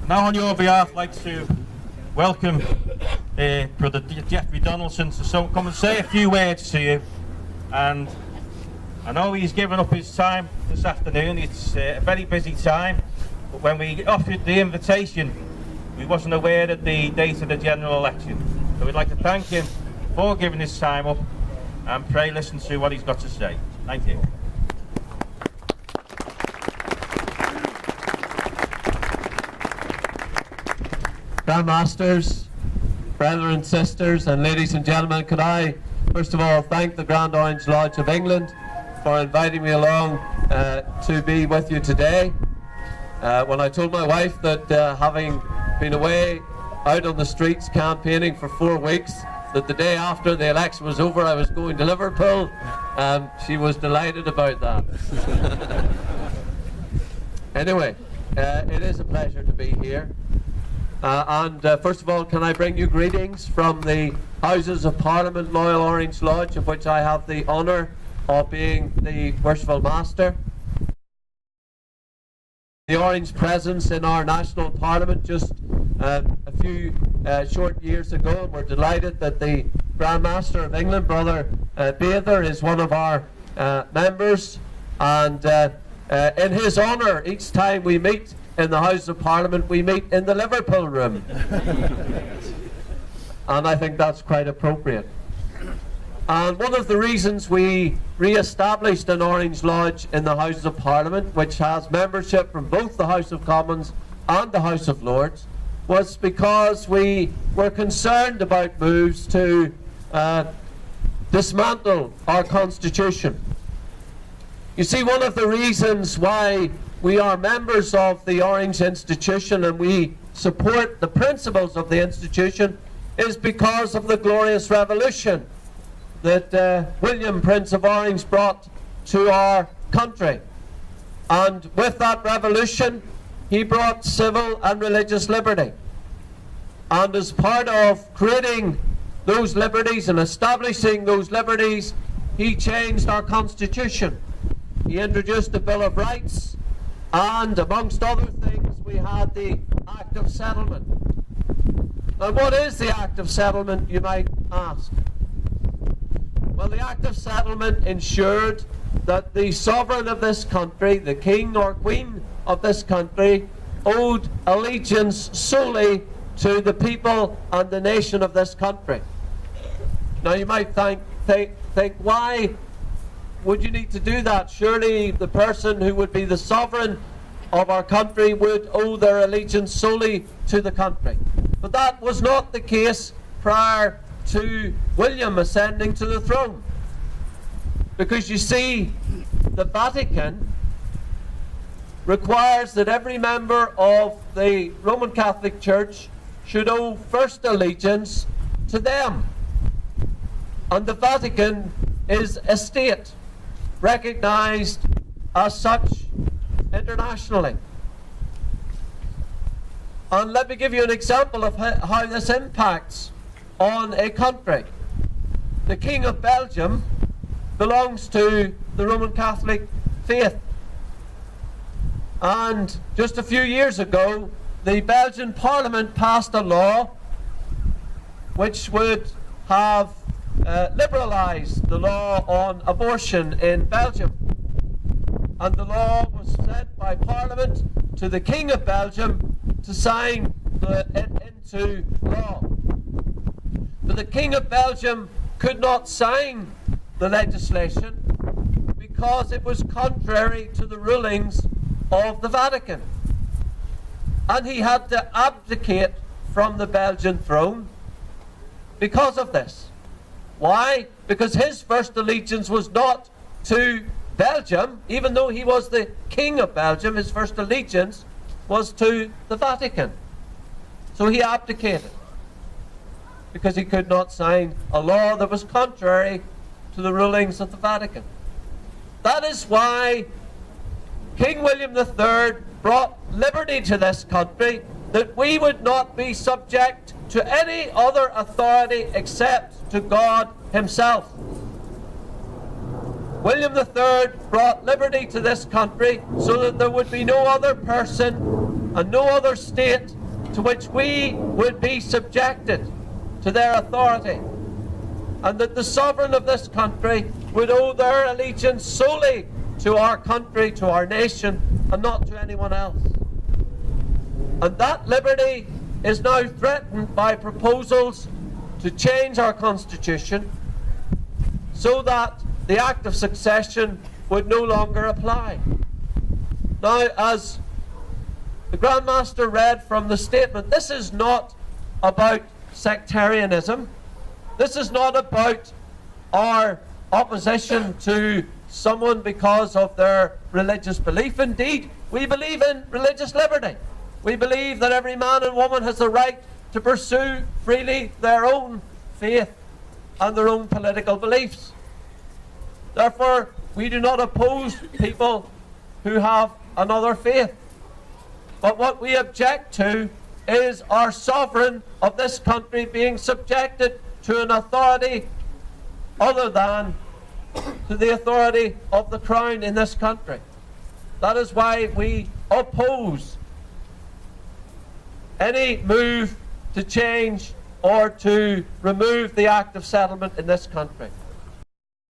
Now on your behalf, I'd like to welcome Brother Jeffrey Donaldson to come and say a few words to you. And I know he's given up his time this afternoon. It's a very busy time, but when we offered the invitation, we wasn't aware of the date of the general election. So we'd like to thank him for giving his time up, and pray listen to what he's got to say. Thank you. Grandmasters, brothers and sisters, and ladies and gentlemen, could I first of all thank the Grand Orange Lodge of England for inviting me along to be with you today. When I told my wife that having been away out on the streets campaigning for 4 weeks, that the day after the election was over I was going to Liverpool, she was delighted about that. Anyway, it is a pleasure to be here. First of all, can I bring you greetings from the Houses of Parliament, Loyal Orange Lodge, of which I have the honour of being the Worshipful Master. The Orange presence in our national parliament just a few short years ago, and we're delighted that the Grand Master of England, Brother Bather, is one of our members, and in his honour, each time we meet in the House of Parliament, we meet in the Liverpool room. And I think that's quite appropriate. And one of the reasons we re-established an Orange Lodge in the House of Parliament, which has membership from both the House of Commons and the House of Lords, was because we were concerned about moves to dismantle our Constitution. You see, one of the reasons why we are members of the Orange Institution and we support the principles of the institution is because of the glorious revolution that William, Prince of Orange, brought to our country. And with that revolution, he brought civil and religious liberty. And as part of creating those liberties and establishing those liberties, he changed our Constitution. He introduced the Bill of Rights, and amongst other things we had the Act of Settlement. Now what is the Act of Settlement, you might ask? Well, the Act of Settlement ensured that the sovereign of this country, the king or queen of this country, owed allegiance solely to the people and the nation of this country. Now you might think why would you need to do that? Surely the person who would be the sovereign of our country would owe their allegiance solely to the country. But that was not the case prior to William ascending to the throne. Because you see, the Vatican requires that every member of the Roman Catholic Church should owe first allegiance to them. And the Vatican is a state, recognized as such internationally. And let me give you an example of how this impacts on a country. The King of Belgium belongs to the Roman Catholic faith. And just a few years ago, the Belgian Parliament passed a law which would have liberalised the law on abortion in Belgium. And the law was sent by Parliament to the King of Belgium to sign it into law. But the King of Belgium could not sign the legislation because it was contrary to the rulings of the Vatican. And he had to abdicate from the Belgian throne because of this. Why? Because his first allegiance was not to Belgium, even though he was the King of Belgium, his first allegiance was to the Vatican. So he abdicated because he could not sign a law that was contrary to the rulings of the Vatican. That is why King William III brought liberty to this country, that we would not be subject to any other authority except to God himself. William III brought liberty to this country so that there would be no other person and no other state to which we would be subjected to their authority, and that the sovereign of this country would owe their allegiance solely to our country, to our nation, and not to anyone else. And that liberty is now threatened by proposals to change our constitution so that the Act of Succession would no longer apply. Now, as the Grand Master read from the statement, this is not about sectarianism. This is not about our opposition to someone because of their religious belief. Indeed, we believe in religious liberty. We believe that every man and woman has the right to pursue freely their own faith and their own political beliefs. Therefore, we do not oppose people who have another faith. But what we object to is our sovereign of this country being subjected to an authority other than to the authority of the Crown in this country. That is why we oppose any move to change or to remove the Act of Settlement in this country.